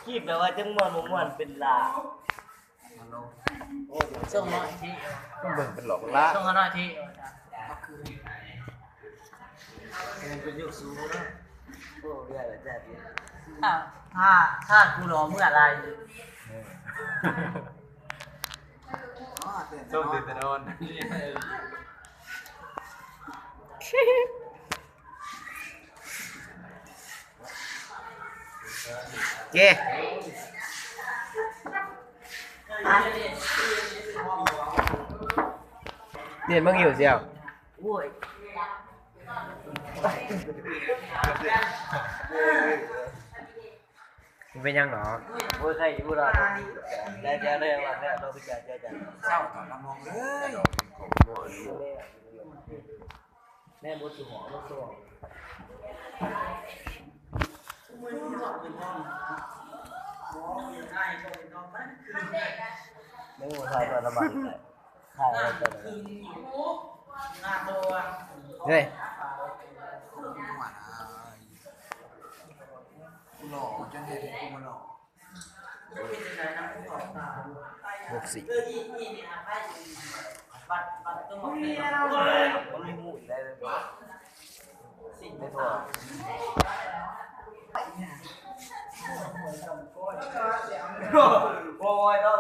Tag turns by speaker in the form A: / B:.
A: คีบแบบว่าจังม่วนเป็นลา
B: ส่งหน่อยที่
C: ต้องเบิ่งเป็นหลอกละ
B: ส่งเขาหน่อยที่
A: เป็นยุคสูงเนาะโอ้เรียกแบบนี้
B: ถ้ากูรอเมื่อไร
C: ส้มตื่นแต่นอนเก้เรียนมึงอยู่เชียว
A: โอ้ย
C: มึงเป็นยังหรอ
A: โอ้ยใครอยู่เราได้เจ้าได้ว่าแม่เราไปจ่ายเจ้าจัน
D: เศร้าต่อลำมองเลย
A: แม่บุษหอบุษหอไม่หัวทายตัวละบาทเลยทายอะไรตัวละ
C: เฮ้ย
D: กูหล่อจนเห็นกูมาหล่อ
C: 64
A: มันมีหมูได้เลยไม่พอโอ้ยต้อง